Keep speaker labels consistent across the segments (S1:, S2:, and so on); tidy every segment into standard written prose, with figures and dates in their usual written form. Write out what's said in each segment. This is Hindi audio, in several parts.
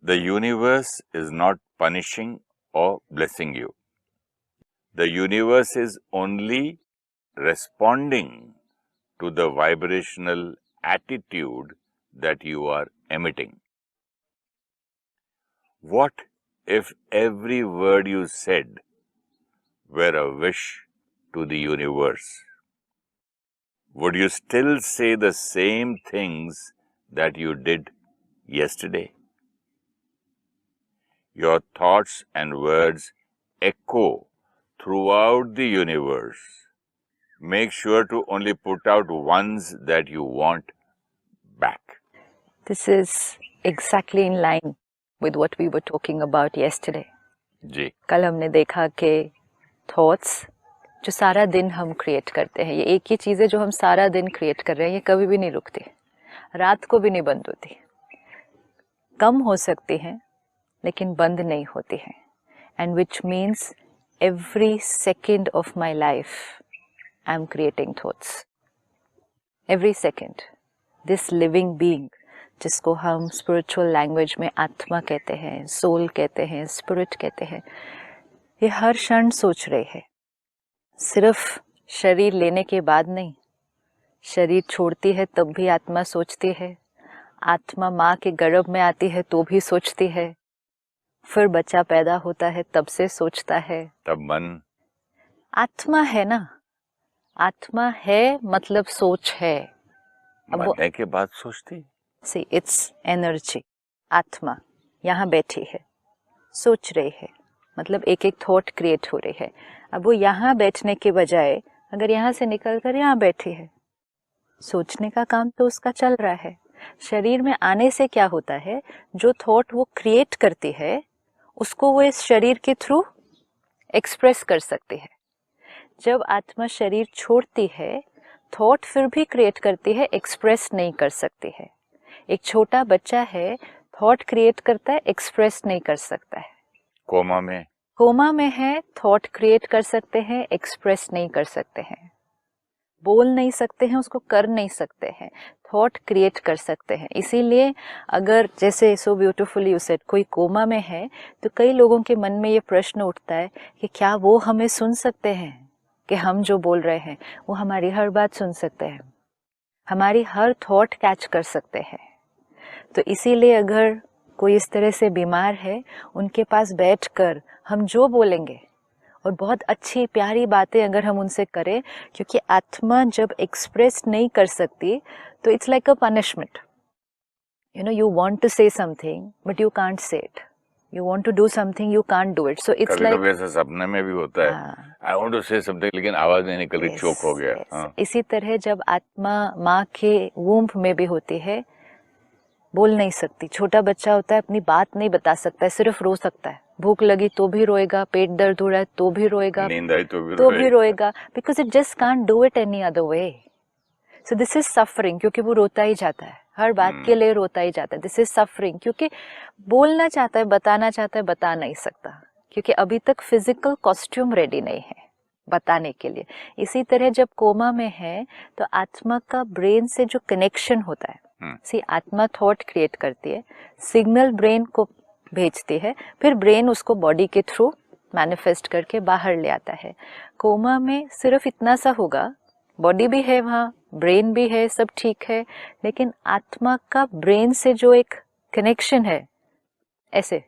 S1: The universe is not punishing or blessing you. The universe is only responding to the vibrational attitude that you are emitting. What if every word you said were a wish to the universe? Would you still say the same things that you did yesterday? Your thoughts and words echo throughout the universe. Make sure to only put out ones that you want back.
S2: This is exactly in line with what we were talking about yesterday.
S1: जी.
S2: कल हमने देखा कि थॉट्स जो सारा दिन हम क्रिएट करते हैं, ये एक ही चीज़ है जो हम सारा दिन क्रिएट कर रहे हैं, ये कभी भी नहीं रुकती, रात को भी नहीं बंद होती, कम हो सकती हैं लेकिन बंद नहीं होती हैं. And which means every second of my life I am creating thoughts. Every second this living being, जिसको हम स्पिरिचुअल लैंग्वेज में आत्मा कहते हैं, सोल कहते हैं, स्पिरिट कहते हैं, ये हर क्षण सोच रहे हैं. सिर्फ शरीर लेने के बाद नहीं, शरीर छोड़ती है तब भी आत्मा सोचती है. आत्मा माँ के गर्भ में आती है तो भी सोचती है. फिर बच्चा पैदा होता है तब से सोचता है.
S1: तब मन
S2: आत्मा है ना, आत्मा है मतलब सोच है. अब
S1: मरने के बाद सोचती.
S2: See it's energy. आत्मा यहाँ बैठी है, सोच रही है, मतलब एक एक थॉट क्रिएट हो रही है. अब वो यहाँ बैठने के बजाय अगर यहाँ से निकल कर यहाँ बैठी है, सोचने का काम तो उसका चल रहा है. शरीर में आने से क्या होता है, जो थॉट वो क्रिएट करती है उसको वो इस शरीर के थ्रू एक्सप्रेस कर सकती है. जब आत्मा शरीर छोड़ती है, थॉट फिर भी क्रिएट करती है, एक्सप्रेस नहीं कर सकती है. एक छोटा बच्चा है, थॉट क्रिएट करता है, एक्सप्रेस नहीं कर सकता है. कोमा में है, थॉट क्रिएट कर सकते हैं, एक्सप्रेस नहीं कर सकते हैं. बोल नहीं सकते हैं, उसको कर नहीं सकते हैं, थॉट क्रिएट कर सकते हैं. इसीलिए अगर जैसे सो ब्यूटीफुली यू सेड, कोई कोमा में है तो कई लोगों के मन में ये प्रश्न उठता है कि क्या वो हमें सुन सकते हैं, कि हम जो बोल रहे हैं वो हमारी हर बात सुन सकते हैं, हमारी हर थॉट कैच कर सकते हैं. तो इसीलिए अगर कोई इस तरह से बीमार है, उनके पास बैठकर हम जो बोलेंगे और बहुत अच्छी प्यारी बातें अगर हम उनसे करें, क्योंकि आत्मा जब एक्सप्रेस नहीं कर सकती तो it's like a punishment. You know, you want to say something but you can't say it, you want to do something, you can't do it. So it's like
S1: ऐसा सपने में भी होता है, I want to say something लेकिन आवाज नहीं निकल रही, चोक हो गया.
S2: इसी तरह जब आत्मा माँ के वूम्ब में भी होती है, बोल नहीं सकती. छोटा बच्चा होता है, अपनी बात नहीं बता सकता है, सिर्फ रो सकता है. भूख लगी तो भी रोएगा, पेट दर्द हो रहा है तो भी रोएगा,
S1: नींद आई तो भी
S2: रोएगा, because it just can't do it any other way. So this is suffering, क्योंकि वो रोता ही जाता है, हर बात के लिए रोता ही जाता है. दिस इज सफरिंग, क्योंकि बोलना चाहता है, बताना चाहता है, बता नहीं सकता, क्योंकि अभी तक फिजिकल कॉस्ट्यूम रेडी नहीं है बताने के लिए. इसी तरह जब कोमा में है तो आत्मा का ब्रेन से जो कनेक्शन होता है, सी आत्मा थॉट क्रिएट करती है, सिग्नल ब्रेन को भेजती है, फिर ब्रेन उसको बॉडी के थ्रू मैनिफेस्ट करके बाहर ले आता है. कोमा में सिर्फ इतना सा होगा, बॉडी भी है वहाँ, ब्रेन भी है, सब ठीक है, लेकिन आत्मा का ब्रेन से जो एक कनेक्शन है ऐसे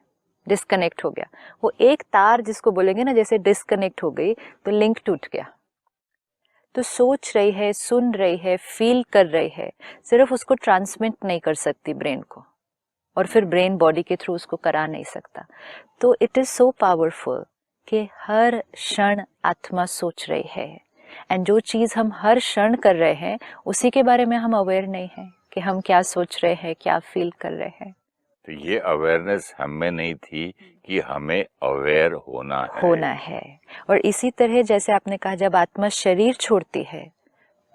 S2: डिस्कनेक्ट हो गया. वो एक तार जिसको बोलेंगे ना, जैसे डिस्कनेक्ट हो गई तो लिंक टूट गया. तो सोच रही है, सुन रही है, फील कर रही है, सिर्फ उसको ट्रांसमिट नहीं कर सकती ब्रेन को, और फिर ब्रेन बॉडी के थ्रू उसको करा नहीं सकता. तो इट इज सो पावरफुल कि हर क्षण आत्मा सोच रही है, एंड जो चीज़ हम हर क्षण कर रहे हैं उसी के बारे में हम अवेयर नहीं हैं कि हम क्या सोच रहे हैं, क्या फील कर रहे हैं.
S1: तो ये अवेयरनेस हमें नहीं थी कि हमें अवेयर होना है.
S2: और इसी तरह जैसे आपने कहा, जब आत्मा शरीर छोड़ती है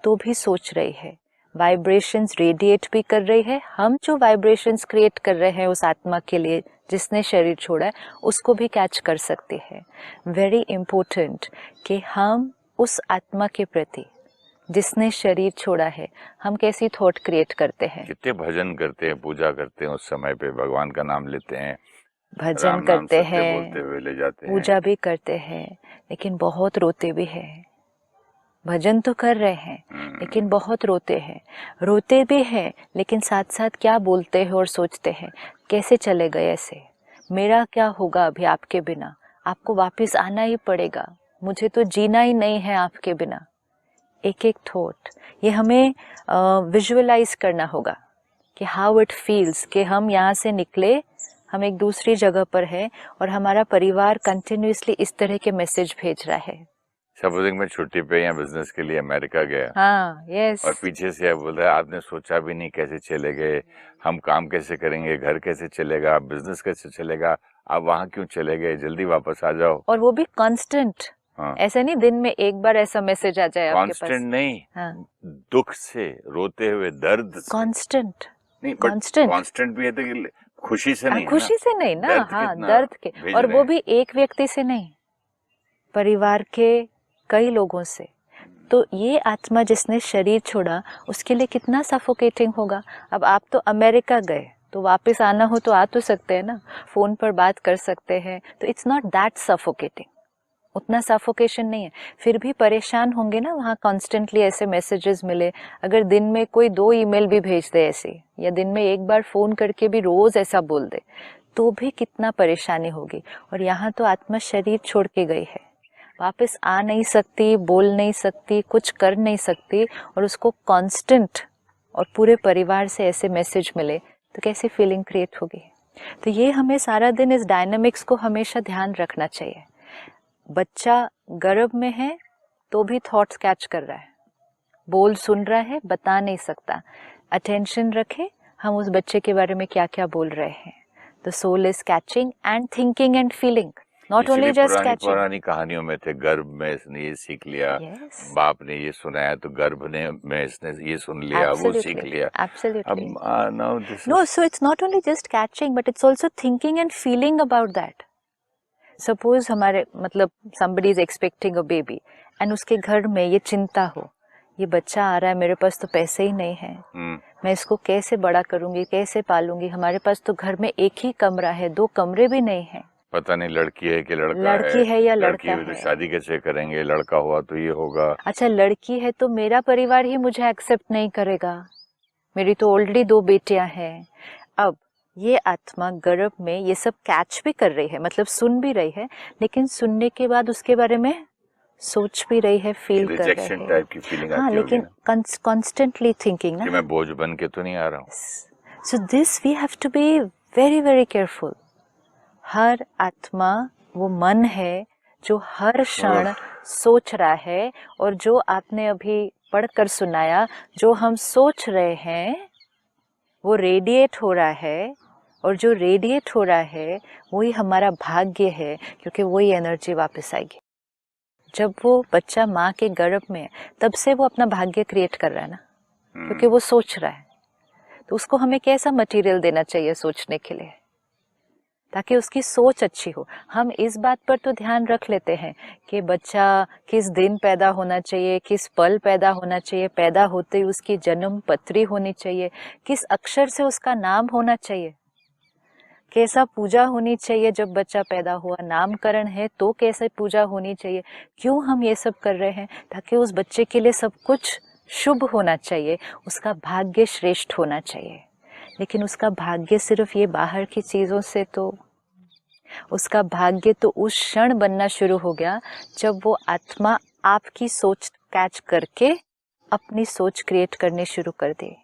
S2: तो भी सोच रही है, वाइब्रेशंस रेडिएट भी कर रही है. हम जो वाइब्रेशंस क्रिएट कर रहे हैं उस आत्मा के लिए जिसने शरीर छोड़ा है, उसको भी कैच कर सकती है. वेरी इम्पोर्टेंट कि हम उस आत्मा के प्रति जिसने शरीर छोड़ा है, हम कैसी थॉट क्रिएट करते हैं।
S1: कितने भजन करते हैं, पूजा करते हैं, उस समय पे भगवान का नाम लेते हैं,
S2: भजन
S1: राम नाम
S2: करते
S1: सत्य बोलते
S2: हैं,
S1: हुए ले जाते हैं।
S2: पूजा भी करते हैं, लेकिन बहुत रोते भी हैं। भजन तो कर रहे हैं लेकिन बहुत रोते हैं। रोते भी हैं लेकिन साथ साथ क्या बोलते हैं और सोचते हैं, कैसे चले गए ऐसे, मेरा क्या होगा अभी आपके बिना, आपको वापस आना ही पड़ेगा, मुझे तो जीना ही नहीं है आपके बिना। एक एक थॉट ये हमें विजुअलाइज करना होगा कि हाउ इट फील्स कि हम यहाँ से निकले, हम एक दूसरी जगह पर है और हमारा परिवार कंटिन्यूसली इस तरह के मैसेज भेज रहा है।
S1: सपोजिंग मैं छुट्टी पे या बिजनेस के लिए अमेरिका गया,
S2: हाँ, यस।
S1: और पीछे से बोल रहा है आपने सोचा भी नहीं कैसे चले गए, हम काम कैसे करेंगे, घर कैसे चलेगा, बिजनेस कैसे चलेगा, आप वहाँ क्यों चले गए, जल्दी वापस आ जाओ।
S2: और वो भी कांस्टेंट।
S1: हाँ,
S2: ऐसे नहीं दिन में एक बार ऐसा मैसेज आ जाए आपके पास।
S1: कांस्टेंट नहीं,
S2: हाँ,
S1: दुख से, रोते हुए, दर्द से।
S2: कांस्टेंट
S1: नहीं, बट
S2: कांस्टेंट
S1: कांस्टेंट भी है तो कि खुशी से नहीं है ना,
S2: खुशी से नहीं ना।
S1: दर्द
S2: हाँ,
S1: कितना
S2: दर्द के,
S1: भेज
S2: और
S1: रहे
S2: वो
S1: हैं।
S2: भी एक व्यक्ति से नहीं, परिवार के कई लोगों से। तो ये आत्मा जिसने शरीर छोड़ा उसके लिए कितना सफोकेटिंग होगा। अब आप तो अमेरिका गए तो वापस आना हो तो आ तो सकते हैं ना, फोन पर बात कर सकते हैं, तो इट्स नॉट दैट सफोकेटिंग, उतना सफोकेशन नहीं है। फिर भी परेशान होंगे ना, वहाँ कॉन्स्टेंटली ऐसे मैसेजेस मिले, अगर दिन में कोई 2 ईमेल भी भेज दे ऐसे, या दिन में एक बार फोन करके भी रोज ऐसा बोल दे, तो भी कितना परेशानी होगी। और यहाँ तो आत्मा शरीर छोड़ के गई है, वापस आ नहीं सकती, बोल नहीं सकती, कुछ कर नहीं सकती, और उसको कांस्टेंट और पूरे परिवार से ऐसे मैसेज मिले तो कैसी फीलिंग क्रिएट होगी। तो ये हमें सारा दिन इस डायनामिक्स को हमेशा ध्यान रखना चाहिए। बच्चा गर्भ में है तो भी थॉट्स कैच कर रहा है, बोल सुन रहा है, बता नहीं सकता। अटेंशन रखे हम उस बच्चे के बारे में क्या क्या बोल रहे हैं। The soul is catching and thinking and feeling, not only just catching.
S1: पुरानी कहानियों में थे, गर्भ में इसने ये सीख लिया,
S2: Yes.
S1: बाप ने ये सुनाया तो गर्भ ने में इसने ये सुन लिया, वो सीख लिया।
S2: Absolutely.
S1: अब now this
S2: No,
S1: is
S2: so it's not only just catching, but it's also thinking and feeling about that. Suppose हमारे मतलब somebody is expecting a baby and उसके घर में ये चिंता हो, ये बच्चा आ रहा है, मेरे पास तो पैसे ही नहीं है, मैं इसको कैसे बड़ा करूंगी, कैसे पालूंगी, हमारे पास तो घर में एक ही कमरा है, 2 कमरे भी नहीं है,
S1: पता नहीं लड़की है कि लड़का
S2: लड़की है या
S1: लड़की
S2: लड़का
S1: हुई तो
S2: है।
S1: शादी कैसे करेंगे, लड़का हुआ तो ये होगा।
S2: अच्छा, लड़की है तो मेरा परिवार ही मुझे एक्सेप्ट नहीं करेगा, मेरी तो ऑलरेडी 2 बेटियां हैं। अब ये आत्मा गर्भ में ये सब कैच भी कर रही है, मतलब सुन भी रही है, लेकिन सुनने के बाद उसके बारे में सोच भी रही है, फील कर रही
S1: रिजेक्शन
S2: है।
S1: टाइप की फीलिंग
S2: हाँ,
S1: आती होगी
S2: लेकिन
S1: ना,
S2: कॉन्स्टेंटली थिंकिंग
S1: कि
S2: ना।
S1: मैं बोझ बन के तो नहीं आ रहा हूँ।
S2: So this we have to be very very careful. हर आत्मा वो मन है जो हर क्षण सोच रहा है, और जो आपने अभी पढ़कर सुनाया, जो हम सोच रहे हैं वो रेडिएट हो रहा है, और जो रेडिएट हो रहा है वही हमारा भाग्य है, क्योंकि वही एनर्जी वापस आएगी। जब वो बच्चा माँ के गर्भ में है तब से वो अपना भाग्य क्रिएट कर रहा है ना, क्योंकि वो सोच रहा है। तो उसको हमें कैसा मटेरियल देना चाहिए सोचने के लिए, ताकि उसकी सोच अच्छी हो। हम इस बात पर तो ध्यान रख लेते हैं कि बच्चा किस दिन पैदा होना चाहिए, किस पल पैदा होना चाहिए, पैदा होते ही उसकी जन्म पत्री होनी चाहिए, किस अक्षर से उसका नाम होना चाहिए, कैसा पूजा होनी चाहिए जब बच्चा पैदा हुआ, नामकरण है तो कैसे पूजा होनी चाहिए। क्यों हम ये सब कर रहे हैं? ताकि उस बच्चे के लिए सब कुछ शुभ होना चाहिए, उसका भाग्य श्रेष्ठ होना चाहिए। लेकिन उसका भाग्य सिर्फ ये बाहर की चीज़ों से, तो उसका भाग्य तो उस क्षण बनना शुरू हो गया जब वो आत्मा आपकी सोच कैच करके अपनी सोच क्रिएट करनी शुरू कर दे।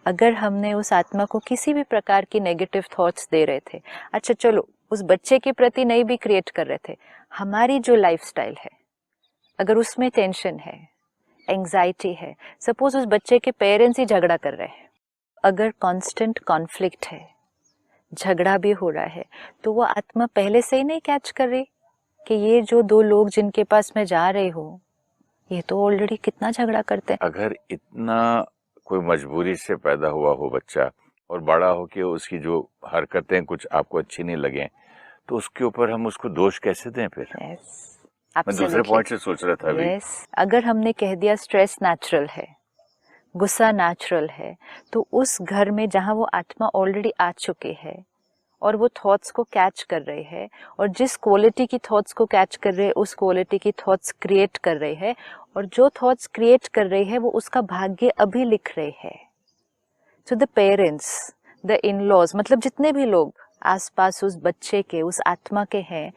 S2: अगर हमने उस आत्मा को किसी भी प्रकार की नेगेटिव थॉट्स दे रहे थे, अच्छा चलो उस बच्चे के प्रति नहीं भी क्रिएट कर रहे थे, हमारी जो लाइफस्टाइल है अगर उसमें टेंशन है, एंजाइटी है, सपोज उस बच्चे के पेरेंट्स ही झगड़ा कर रहे हैं, अगर कांस्टेंट कॉन्फ्लिक्ट है, झगड़ा भी हो रहा है, तो वो आत्मा पहले से ही नहीं कैच कर रही कि ये जो 2 लोग जिनके पास मैं जा रही हूँ ये तो ऑलरेडी कितना झगड़ा करते हैं।
S1: अगर इतना कोई मजबूरी से पैदा हुआ हो बच्चा और बड़ा हो के उसकी जो हरकतें कुछ आपको अच्छी नहीं लगे, तो उसके ऊपर हम उसको दोष कैसे दें फिर?
S2: yes.
S1: मैं दूसरे पॉइंट से सोच रहा था अभी।
S2: यस, अगर हमने कह दिया स्ट्रेस नेचुरल है, गुस्सा नेचुरल है, तो उस घर में जहाँ वो आत्मा ऑलरेडी आ चुके हैं और वो थॉट्स को कैच कर रहे हैं, और जिस क्वालिटी की थॉट्स को कैच कर रहे हैं उस क्वालिटी की थॉट्स क्रिएट कर रहे हैं, और जो थॉट्स क्रिएट कर रहे हैं वो उसका भाग्य अभी लिख रहे हैं। तो the parents, the in laws, मतलब जितने भी लोग आसपास उस बच्चे के, उस आत्मा के हैं,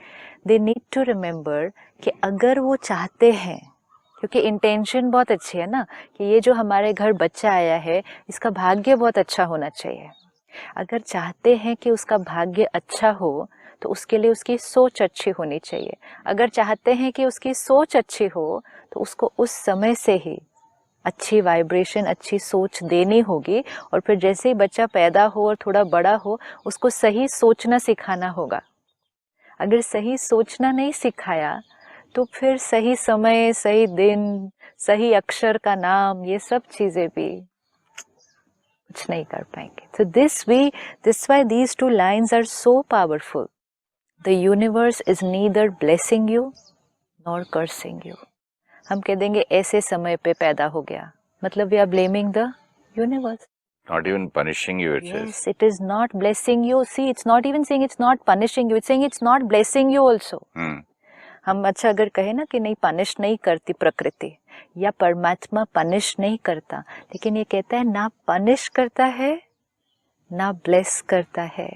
S2: दे नीड टू रिमेम्बर कि अगर वो चाहते हैं, क्योंकि इंटेंशन बहुत अच्छी है ना, कि ये जो हमारे घर बच्चा आया है इसका भाग्य बहुत अच्छा होना चाहिए। अगर चाहते हैं कि उसका भाग्य अच्छा हो तो उसके लिए उसकी सोच अच्छी होनी चाहिए। अगर चाहते हैं कि उसकी सोच अच्छी हो तो उसको उस समय से ही अच्छी वाइब्रेशन, अच्छी सोच देनी होगी, और फिर जैसे ही बच्चा पैदा हो और थोड़ा बड़ा हो उसको सही सोचना सिखाना होगा। अगर सही सोचना नहीं सिखाया तो फिर सही समय, सही दिन, सही अक्षर का नाम, ये सब चीजें भी कुछ नहीं कर पाएंगे। So this why these two lines are so powerful. The universe is neither blessing you nor cursing you. हम कह देंगे ऐसे समय पे पैदा हो गया, मतलब we are blaming the universe.
S1: Not even punishing you, it says.
S2: Yes, it is not blessing you. See, it's not even saying it's not punishing you. It's saying it's not blessing you also. हम अच्छा अगर कहे ना कि नहीं, पनिश नहीं करती प्रकृति या परमात्मा पनिश नहीं करता, लेकिन ये कहता है ना पनिश करता है ना ब्लेस करता है।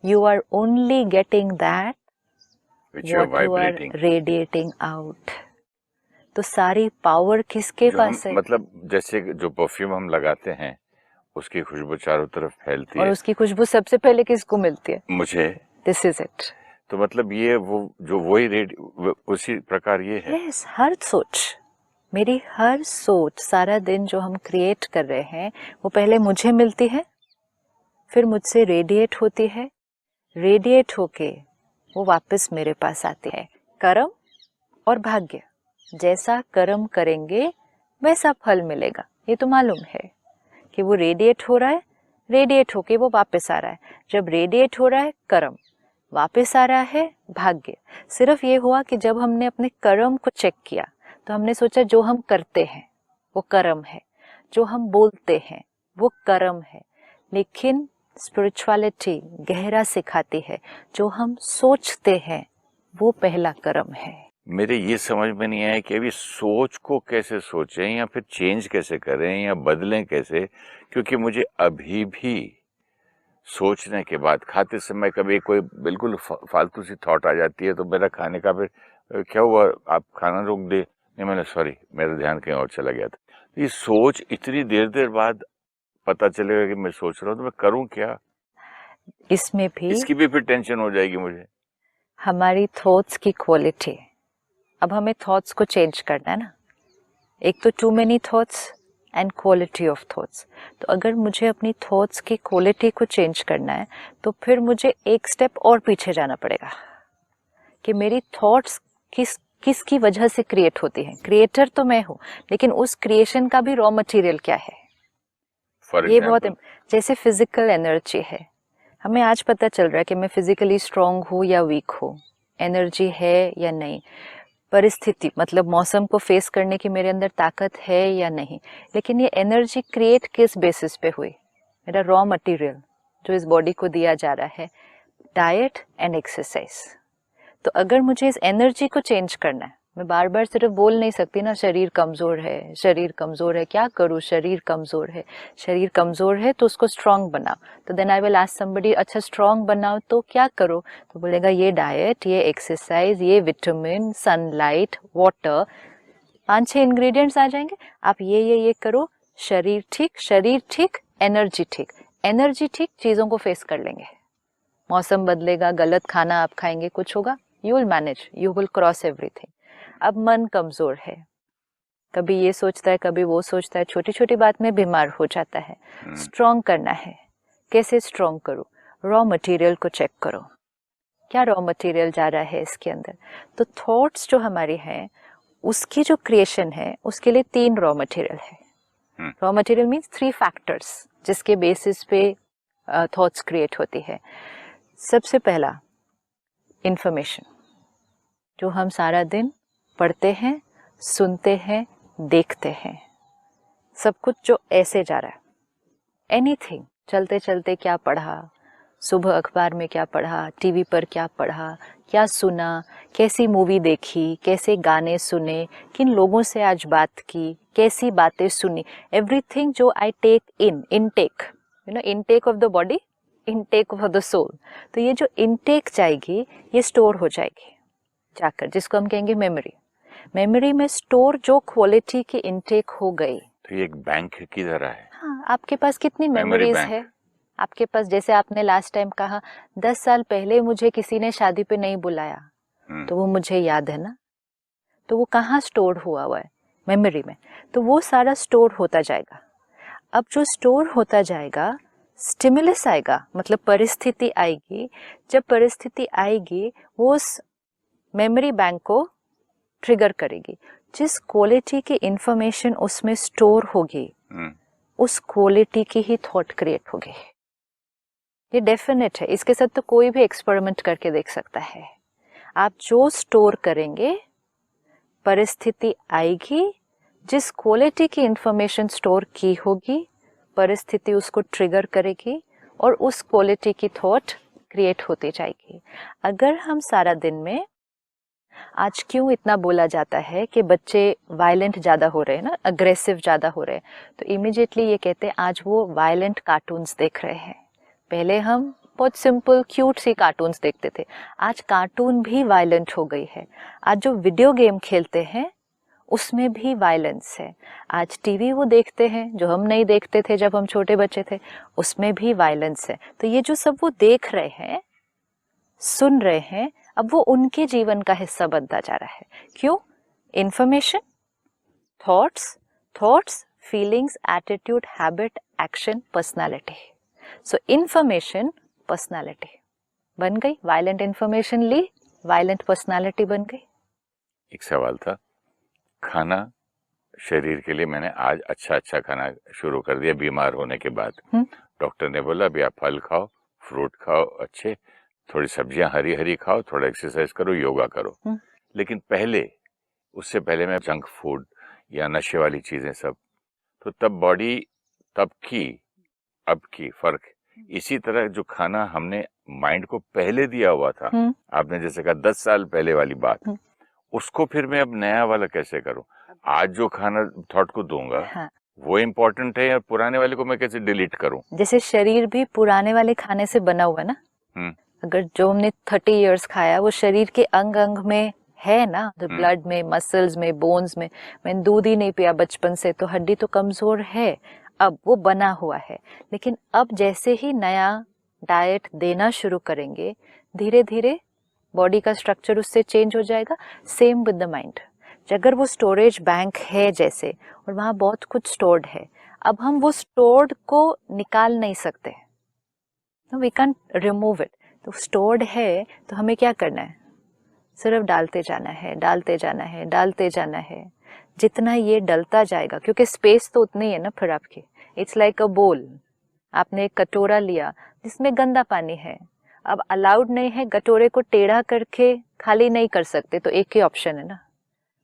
S2: You are only getting that
S1: Which you are
S2: what you are
S1: vibrating.
S2: Radiating out. तो सारी पावर किसके पास है?
S1: मतलब जैसे जो परफ्यूम हम लगाते हैं उसकी खुशबू चारों तरफ फैलती
S2: और
S1: है,
S2: उसकी खुशबू सबसे पहले किसको मिलती है?
S1: मुझे।
S2: This is it.
S1: तो मतलब ये वो जो वही उसी प्रकार ये है।
S2: यस, हर सोच, मेरी हर सोच सारा दिन जो हम क्रिएट कर रहे हैं वो पहले मुझे मिलती है, फिर मुझसे रेडिएट होती है, रेडिएट होके वो वापस मेरे पास आती है। कर्म और भाग्य, जैसा कर्म करेंगे वैसा फल मिलेगा, ये तो मालूम है कि वो रेडिएट हो रहा है, रेडिएट होके वो वापस आ रहा है। जब रेडिएट हो रहा है कर्म, वापस आ रहा है भाग्य। सिर्फ ये हुआ कि जब हमने अपने कर्म को चेक किया तो हमने सोचा जो हम करते हैं वो कर्म है, जो हम बोलते हैं वो कर्म है, लेकिन स्पिरिचुअलिटी गहरा सिखाती है जो हम सोचते हैं वो पहला कर्म है।
S1: मेरे ये समझ में नहीं आया कि अभी सोच को कैसे सोचें या फिर चेंज कैसे करें या बदलें कैसे, क्योंकि मुझे अभी भी सोचने के बाद खाते समय कभी कोई बिल्कुल फालतू सी थॉट आ जाती है तो मेरा खाने का फिर क्या हुआ, आप खाना रोक दे, नहीं मैंने सॉरी मेरा ध्यान कहीं और चला गया था। ये सोच इतनी देर बाद पता चलेगा कि मैं सोच रहा हूँ तो मैं करूँ क्या?
S2: इसमें भी
S1: इसकी भी फिर टेंशन हो जाएगी मुझे।
S2: हमारी थॉट्स की क्वालिटी, अब हमें थॉट्स को चेंज करना है ना। एक तो too many thoughts and quality of thoughts. तो अगर मुझे अपनी थॉट्स की क्वालिटी को चेंज करना है तो फिर मुझे एक स्टेप और पीछे जाना पड़ेगा कि मेरी थॉट्स किसकी वजह से क्रिएट होती हैं। क्रिएटर तो मैं हूँ, लेकिन उस क्रिएशन का भी रॉ मटेरियल क्या है, ये बहुत, जैसे फिजिकल एनर्जी है, हमें आज पता चल रहा है कि मैं फिजिकली स्ट्रांग हूँ या वीक हूँ, एनर्जी है या नहीं, परिस्थिति मतलब मौसम को फेस करने की मेरे अंदर ताकत है या नहीं, लेकिन ये एनर्जी क्रिएट किस बेसिस पे हुई? मेरा रॉ मटेरियल जो इस बॉडी को दिया जा रहा है, डाइट एंड एक्सरसाइज। तो अगर मुझे इस एनर्जी को चेंज करना है, मैं बार बार सिर्फ बोल नहीं सकती ना शरीर कमज़ोर है, शरीर कमज़ोर है, क्या करूँ, शरीर कमज़ोर है, शरीर कमज़ोर है तो उसको स्ट्रांग बनाओ। तो then I will ask somebody, अच्छा स्ट्रांग बनाओ तो क्या करो? तो बोलेगा ये डाइट, ये एक्सरसाइज, ये विटामिन, सनलाइट, वाटर, 5-6 इंग्रेडिएंट्स आ जाएंगे, आप ये करो, शरीर ठीक, एनर्जी ठीक, एनर्जी ठीक, चीज़ों को फेस कर लेंगे। मौसम बदलेगा, गलत खाना आप खाएंगे, कुछ होगा, you will manage, you will cross everything. अब मन कमजोर है, कभी ये सोचता है कभी वो सोचता है, छोटी छोटी बात में बीमार हो जाता है। स्ट्रॉन्ग करना है, कैसे स्ट्रॉन्ग करो? रॉ मटेरियल को चेक करो, क्या रॉ मटेरियल जा रहा है इसके अंदर। तो थॉट्स जो हमारी हैं उसकी जो क्रिएशन है उसके लिए 3 रॉ मटेरियल है। रॉ मटेरियल मीन्स 3 फैक्टर्स जिसके बेसिस पे थॉट्स क्रिएट होती है। सबसे पहला इंफॉर्मेशन, जो हम सारा दिन पढ़ते हैं, सुनते हैं, देखते हैं, सब कुछ जो ऐसे जा रहा है। एनीथिंग, चलते चलते क्या पढ़ा, सुबह अखबार में क्या पढ़ा, टीवी पर क्या पढ़ा, क्या सुना, कैसी मूवी देखी, कैसे गाने सुने, किन लोगों से आज बात की, कैसी बातें सुनी, एवरीथिंग जो I take in, intake, intake of the body, intake of the soul. तो ये जो इनटेक जाएगी ये स्टोर हो जाएगी जाकर, जिसको हम कहेंगे मेमोरी। मेमोरी में स्टोर जो क्वालिटी की इनटेक हो गई,
S1: तो ये एक बैंक की तरह है।
S2: हाँ, आपके पास कितनी
S1: Memory
S2: मेमोरीज
S1: bank.
S2: है आपके पास। जैसे आपने लास्ट टाइम कहा 10 साल पहले मुझे किसी ने शादी पे नहीं बुलाया, तो वो मुझे याद है ना, तो वो कहाँ स्टोर हुआ है, मेमोरी में। तो वो सारा स्टोर होता जाएगा। अब जो स्टोर होता जाएगा, स्टिमुलस आएगा, मतलब परिस्थिति आएगी। जब परिस्थिति आएगी वो उस मेमोरी बैंक को ट्रिगर करेगी। जिस क्वालिटी की इंफॉर्मेशन उसमें स्टोर होगी, उस क्वालिटी की ही थॉट क्रिएट होगी। ये डेफिनेट है, इसके साथ तो कोई भी एक्सपेरिमेंट करके देख सकता है। आप जो स्टोर करेंगे, परिस्थिति आएगी, जिस क्वालिटी की इंफॉर्मेशन स्टोर की होगी, परिस्थिति उसको ट्रिगर करेगी और उस क्वालिटी की थॉट क्रिएट होती जाएगी। अगर हम सारा दिन में, आज क्यों इतना बोला जाता है कि बच्चे वायलेंट ज़्यादा हो रहे हैं ना, अग्रेसिव ज़्यादा हो रहे हैं, तो इमीडिएटली ये कहते हैं आज वो वायलेंट कार्टून्स देख रहे हैं। पहले हम बहुत सिंपल क्यूट सी कार्टून्स देखते थे, आज कार्टून भी वायलेंट हो गई है। आज जो वीडियो गेम खेलते हैं उसमें भी वायलेंस है। आज टीवी वो देखते हैं जो हम नहीं देखते थे जब हम छोटे बच्चे थे, उसमें भी वायलेंस है। तो ये जो सब वो देख रहे हैं, सुन रहे हैं, अब वो उनके जीवन का हिस्सा बनता जा रहा है। क्यों? Information, thoughts, feelings, attitude, habit, action, personality. सो इंफॉर्मेशन, पर्सनालिटी बन गई। वायलेंट इंफॉर्मेशन ली, वायलेंट पर्सनालिटी बन गई।
S1: एक सवाल था, खाना शरीर के लिए मैंने आज अच्छा खाना शुरू कर दिया बीमार होने के बाद। डॉक्टर ने बोला अभी आप फल खाओ, फ्रूट खाओ, अच्छे थोड़ी सब्जियां हरी हरी खाओ, थोड़ा एक्सरसाइज करो, योगा करो। लेकिन उससे पहले मैं जंक फूड या नशे वाली चीजें सब, तो तब बॉडी तब की अब की फर्क। इसी तरह जो खाना हमने माइंड को पहले दिया हुआ था, आपने जैसे कहा 10 साल पहले वाली बात, उसको फिर मैं अब नया वाला कैसे करूं? आज जो खाना थॉट को दूंगा, हाँ, वो इम्पोर्टेंट है या पुराने वाले को मैं कैसे डिलीट करूं?
S2: जैसे शरीर भी पुराने वाले खाने से बना हुआ है ना। अगर जो हमने 30 इयर्स खाया वो शरीर के अंग अंग में है ना, ब्लड में, मसल्स में, बोन्स में। मैंने दूध ही नहीं पिया बचपन से, तो हड्डी तो कमजोर है, अब वो बना हुआ है। लेकिन अब जैसे ही नया डाइट देना शुरू करेंगे, धीरे धीरे बॉडी का स्ट्रक्चर उससे चेंज हो जाएगा। Same with the mind. अगर वो स्टोरेज बैंक है जैसे, और वहाँ बहुत कुछ स्टोर्ड है, अब हम वो स्टोर्ड को निकाल नहीं सकते, वी कैन रिमूव इट। तो स्टोर्ड है तो हमें क्या करना है? सिर्फ डालते जाना है, डालते जाना है, डालते जाना है। जितना ये डलता जाएगा, क्योंकि स्पेस तो उतनी है ना फिर आपकी। इट्स लाइक अ बोल। आपने एक कटोरा लिया जिसमें गंदा पानी है, अब अलाउड नहीं है कटोरे को टेढ़ा करके खाली नहीं कर सकते, तो एक ही ऑप्शन है ना,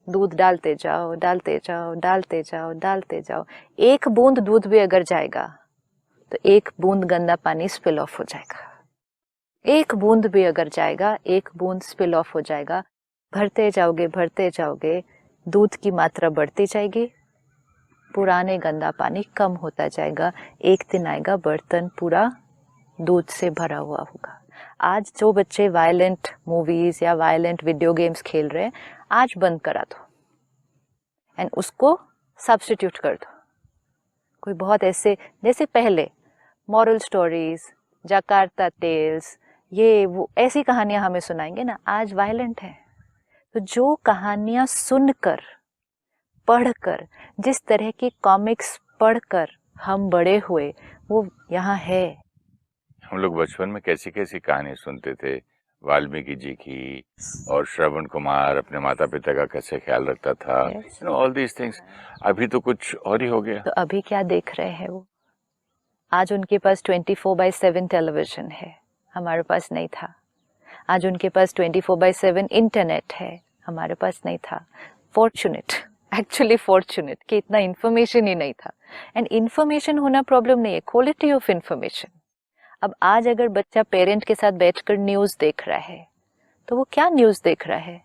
S2: दूध डालते जाओ, डालते जाओ, डालते जाओ, डालते जाओ। एक बूंद दूध भी अगर जाएगा तो एक बूंद गंदा पानी स्पिल ऑफ हो जाएगा। एक बूंद भी अगर जाएगा, एक बूंद स्पिल ऑफ हो जाएगा। भरते जाओगे, भरते जाओगे, दूध की मात्रा बढ़ती जाएगी, पुराने गंदा पानी कम होता जाएगा। एक दिन आएगा बर्तन पूरा दूध से भरा हुआ होगा। आज जो बच्चे वायलेंट मूवीज या वायलेंट वीडियो गेम्स खेल रहे हैं, आज बंद करा दो एंड उसको सब्स्टिट्यूट कर दो। कोई बहुत ऐसे, जैसे पहले मॉरल स्टोरीज, जकार्ता टेल्स, ये वो ऐसी कहानियां हमें सुनाएंगे ना, आज वायलेंट है। तो जो कहानियां सुनकर, पढ़कर, जिस तरह की कॉमिक्स पढ़कर हम बड़े हुए, वो यहाँ है।
S1: हम लोग बचपन में कैसी कैसी कहानी सुनते थे, वाल्मीकि जी की, और श्रवण कुमार अपने माता पिता का कैसे ख्याल रखता था, ऑल दीज थिंग्स। अभी तो कुछ और ही हो गया।
S2: तो अभी क्या देख रहे हैं वो? आज उनके पास 24/7 टेलीविजन है, हमारे पास नहीं था। आज उनके पास 24/7 इंटरनेट है, हमारे पास नहीं था। फॉर्चुनेट, एक्चुअली फॉर्चुनेट कि इतना इन्फॉर्मेशन ही नहीं था। एंड इन्फॉर्मेशन होना प्रॉब्लम नहीं है, क्वालिटी ऑफ इन्फॉर्मेशन। अब आज अगर बच्चा पेरेंट के साथ बैठकर न्यूज़ देख रहा है तो वो क्या न्यूज़ देख रहा है?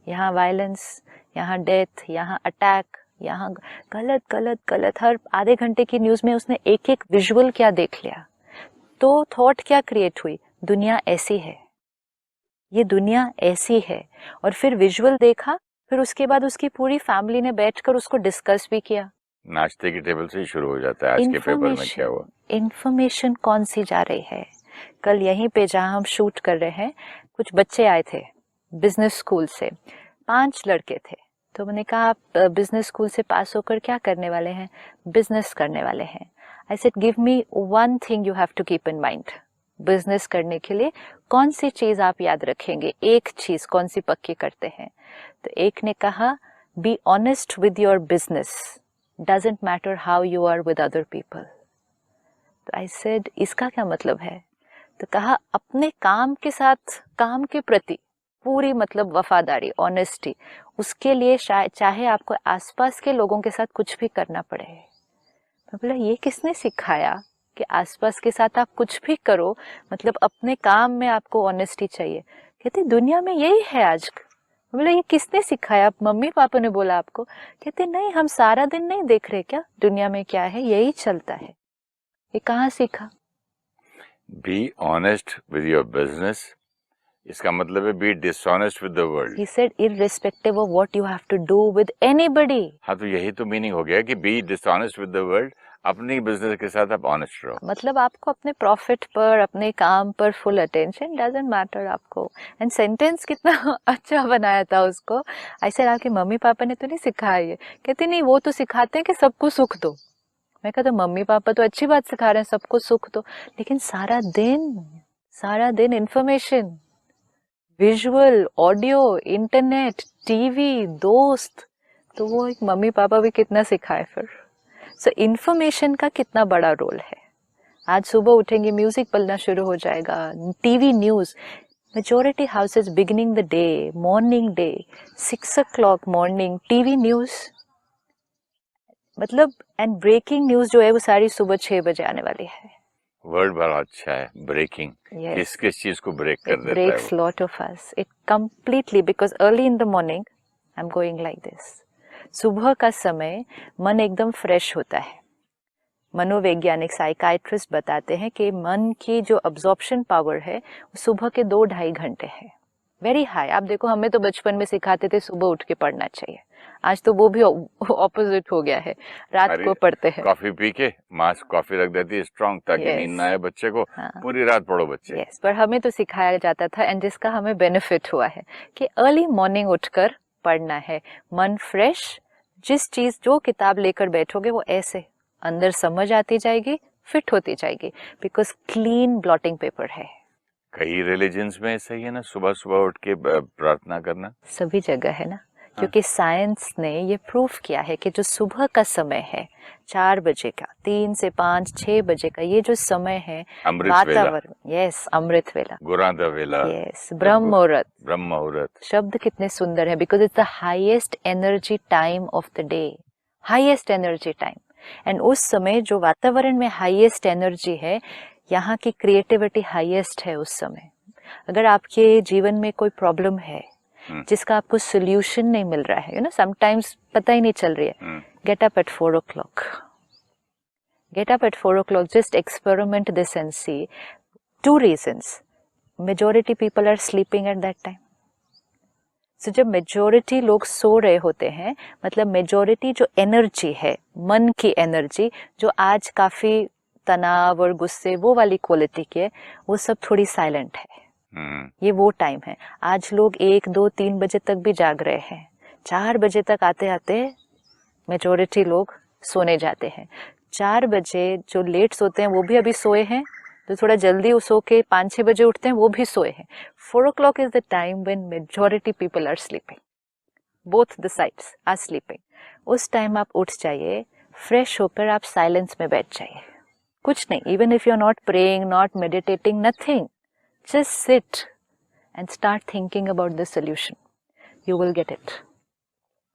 S2: यहाँ वायलेंस, यहाँ डेथ, यहाँ अटैक, यहाँ गलत गलत गलत। हर आधे घंटे की न्यूज़ में उसने एक एक विजुअल क्या देख लिया, तो थॉट क्या क्रिएट हुई? दुनिया ऐसी है, ये दुनिया ऐसी है। और फिर विजुअल देखा, फिर उसके बाद उसकी पूरी फैमिली ने बैठकर उसको डिस्कस भी किया।
S1: नाश्ते की टेबल से ही शुरू हो जाता है, आज के पेपर में क्या हुआ।
S2: इंफॉर्मेशन कौन सी जा रही है? कल यहीं पे जहाँ हम शूट कर रहे हैं, कुछ बच्चे आए थे बिजनेस स्कूल से, 5 लड़के थे। तो मैंने कहा आप बिजनेस स्कूल से पास होकर क्या करने वाले हैं? बिजनेस करने वाले हैं। I said give me one thing you have to keep in mind. Business करने के लिए कौन सी चीज आप याद रखेंगे? एक चीज कौन सी पक्की करते हैं? तो एक ने कहा be honest with your business, doesn't matter how you are with other people. तो आई सेड इसका क्या मतलब है? तो कहा अपने काम के साथ, काम के प्रति पूरी मतलब वफादारी, ऑनेस्टी, उसके लिए चाहे आपको आसपास के लोगों के साथ कुछ भी करना पड़े। मैं बोला ये किसने सिखाया कि आसपास के साथ आप कुछ भी करो, मतलब अपने काम में आपको ऑनेस्टी चाहिए? कहते दुनिया में यही है आज। मैं बोला ये किसने सिखाया? मम्मी पापा ने बोला आपको? कहते नहीं, हम सारा दिन नहीं देख रहे क्या दुनिया में क्या है, यही चलता है। ये कहाँ सीखा?
S1: Be honest with your business, इसका मतलब है be dishonest with the world.
S2: He said irrespective of what you have to do with anybody.
S1: हाँ, तो यही तो मीनिंग हो गया कि be dishonest with the world, अपनी बिजनेस के साथ आप ऑनेस्ट रहो।
S2: मतलब आपको अपने प्रॉफिट पर, अपने काम पर फुल अटेंशन, डजंट मैटर आपको। एंड सेंटेंस कितना अच्छा बनाया था उसको। ऐसे आपके मम्मी पापा ने तो नहीं सिखाया ये? कहते नहीं, वो तो सिखाते हैं कि सबको सुख दो। मैं कहता मम्मी पापा तो अच्छी बात सिखा रहे हैं, सबको सुख दो, लेकिन सारा दिन information, visual, audio, internet, TV, दोस्त, तो वो एक मम्मी पापा भी कितना सिखाए फिर। सो इन्फॉर्मेशन का कितना बड़ा रोल है। आज सुबह उठेंगे, म्यूजिक बजना शुरू हो जाएगा, TV news, majority houses beginning the day, morning day, 6 o'clock morning TV news, मतलब एंड ब्रेकिंग न्यूज जो है वो सारी सुबह 6 बजे आने वाली है।
S1: वर्ड बड़ा अच्छा है, ब्रेकिंग।
S2: Yes.
S1: किस चीज को ब्रेक कर देता है?
S2: It breaks lot of us. It completely, because early in the morning I'm going like this. सुबह का समय मन एकदम फ्रेश होता है। मनोवैज्ञानिक साइकाइट्रिस्ट बताते हैं कि मन की जो अब्जॉर्प्शन पावर है वो सुबह के 2-2.5 घंटे है, वेरी हाई। आप देखो, हमें तो बचपन में सिखाते थे सुबह उठ के पढ़ना चाहिए, आज तो वो भी ऑपोजिट हो गया है, रात को पढ़ते हैं।
S1: कॉफी पी के माँ कॉफी रख देती है स्ट्रॉन्ग, ताकि नींद ना आए बच्चे को। हाँ। पूरी रात पढ़ो बच्चे।
S2: यस, पर हमें तो सिखाया जाता था, एंड जिसका हमें बेनिफिट हुआ है कि अर्ली मॉर्निंग उठकर पढ़ना है, मन फ्रेश। जिस चीज, जो किताब लेकर बैठोगे वो ऐसे अंदर समझ आती जाएगी, फिट होती जाएगी, बिकॉज क्लीन ब्लॉटिंग पेपर है।
S1: कई रिलीजन्स में ऐसा ही है ना, सुबह सुबह उठ के प्रार्थना करना।
S2: सभी जगह है ना, क्योंकि साइंस ने ये प्रूफ किया है कि जो सुबह का समय है 4 बजे का, 3 से 5, 6 बजे का, ये जो समय है वातावरण, यस, अमृत वेला,
S1: गुरांधा वेला,
S2: यस, ब्रह्म
S1: मुहूर्त,
S2: शब्द कितने सुंदर है, because it's the highest energy time of the day, highest energy time. And उस समय जो वातावरण में हाईएस्ट एनर्जी है, यहाँ की क्रिएटिविटी हाईएस्ट है उस समय। अगर आपके जीवन में कोई प्रॉब्लम है जिसका आपको सोल्यूशन नहीं मिल रहा है, समटाइम्स पता ही नहीं चल रही है, get up at 4 o'clock, get up at 4 o'clock, just experiment this and see. 2 reasons. Majority people are sleeping at that time. So जब मेजोरिटी लोग सो रहे होते हैं, मतलब मेजोरिटी जो एनर्जी है, मन की एनर्जी, जो आज काफी तनाव और गुस्से वो वाली क्वालिटी की है, वो सब थोड़ी साइलेंट है। ये वो टाइम है। आज लोग 1, 2, 3 बजे तक भी जाग रहे हैं, 4 बजे तक आते आते मेजोरिटी लोग सोने जाते हैं। 4 बजे जो लेट सोते हैं वो भी अभी सोए हैं, तो थोड़ा जल्दी सो के 5-6 बजे उठते हैं वो भी सोए हैं। 4 o'clock is the time when majority people are sleeping. Both the sides are sleeping. उस टाइम आप उठ जाइए, फ्रेश होकर आप साइलेंस में बैठ जाइए, कुछ नहीं, even if you are not praying, not meditating, nothing, just sit and start thinking about the solution. You will get it.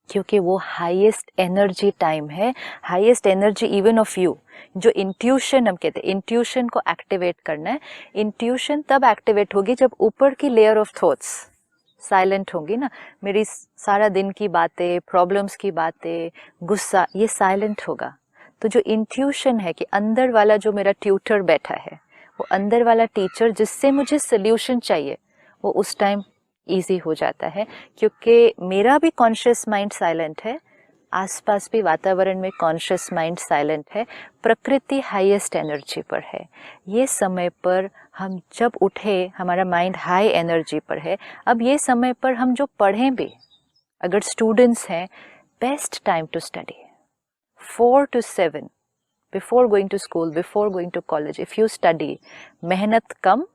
S2: क्योंकि वो हाईएस्ट एनर्जी टाइम है, highest energy even of you. जो इंट्यूशन हम कहते हैं, इंट्यूशन को एक्टिवेट करना है. इंट्यूशन तब एक्टिवेट होगी जब ऊपर की लेयर ऑफ थॉट्स साइलेंट होंगी ना. मेरी सारा दिन की बातें, प्रॉब्लम्स की बातें, गुस्सा, ये साइलेंट होगा. तो जो इंट्यूशन है कि अंदर वाला जो मेरा ट्यूटर बैठा है, वो अंदर वाला टीचर जिससे मुझे सोल्यूशन चाहिए, वो उस टाइम ईजी हो जाता है. क्योंकि मेरा भी कॉन्शियस माइंड साइलेंट है, आसपास भी वातावरण में कॉन्शियस माइंड साइलेंट है, प्रकृति हाईएस्ट एनर्जी पर है. ये समय पर हम जब उठे, हमारा माइंड हाई एनर्जी पर है. अब ये समय पर हम जो पढ़ें भी, अगर स्टूडेंट्स हैं, best time to study 4 to 7 before going to school, before going to college. If you study, मेहनत कम,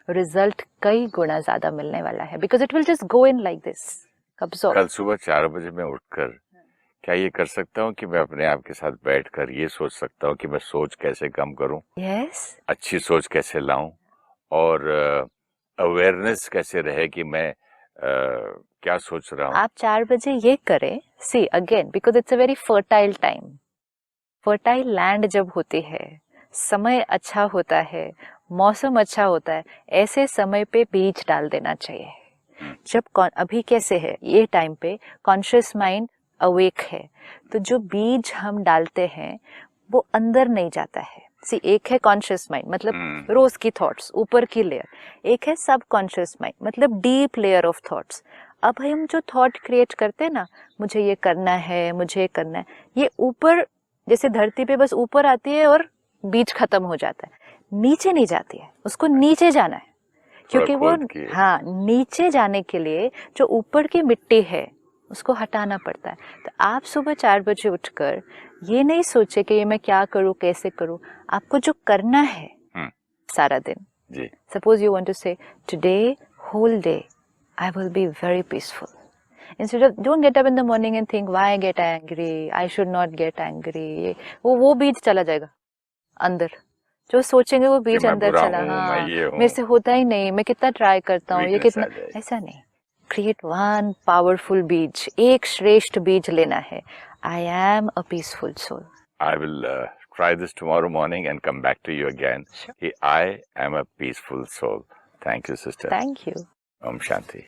S2: रिजल्ट कई गुना ज्यादा मिलने वाला है. Because it will just go in like this.
S1: कल सुबह 4 बजे मैं उठकर क्या ये कर सकता हूँ कि मैं अपने आप के साथ बैठकर ये सोच सकता हूँ कि मैं सोच कैसे कम करूँ,
S2: यस,
S1: अच्छी सोच कैसे लाऊं, और अवेयरनेस कैसे रहे कि मैं क्या सोच रहा हूँ.
S2: आप 4 बजे ये करें. See again, because it's a very fertile time. Fertile land जब होती है, समय अच्छा होता है, मौसम अच्छा होता है, ऐसे समय पे बीज डाल देना चाहिए. जब अभी कैसे है, ये टाइम पे कॉन्शियस माइंड अवेक है, तो जो बीज हम डालते हैं वो अंदर नहीं जाता है. सी, एक है कॉन्शियस माइंड, मतलब रोज की थॉट्स, ऊपर की लेयर. एक है सब कॉन्शियस माइंड, मतलब डीप लेयर ऑफ थॉट्स. अब हम जो थॉट क्रिएट करते हैं ना, मुझे ये करना है, मुझे ये करना है, ये ऊपर जैसे धरती पे बस ऊपर आती है और बीज खत्म हो जाता है, नीचे नहीं जाती है. उसको नीचे जाना है, क्योंकि वो हाँ, नीचे जाने के लिए जो ऊपर की मिट्टी है उसको हटाना पड़ता है. तो आप सुबह 4 बजे उठकर ये नहीं सोचे कि ये मैं क्या करूँ, कैसे करूँ. आपको जो करना है सारा दिन, suppose you want to say today whole day I will be very peaceful. Instead of, don't get up in the morning and think why I get angry, I should not get angry. वो बीज चला जाएगा अंदर. जो सोचेंगे वो बीज अंदर चला. हाँ, मेरे से होता ही नहीं, मैं कितना ट्राई करता हूँ, ये कितना, ऐसा नहीं. क्रिएट वन पावरफुल बीज, एक श्रेष्ठ बीज लेना है. I am a peaceful soul.
S1: I will try this tomorrow morning and come back to you again.
S2: Sure.
S1: I am a peaceful soul. Thank you, sister.
S2: Thank you.
S1: Om Shanti.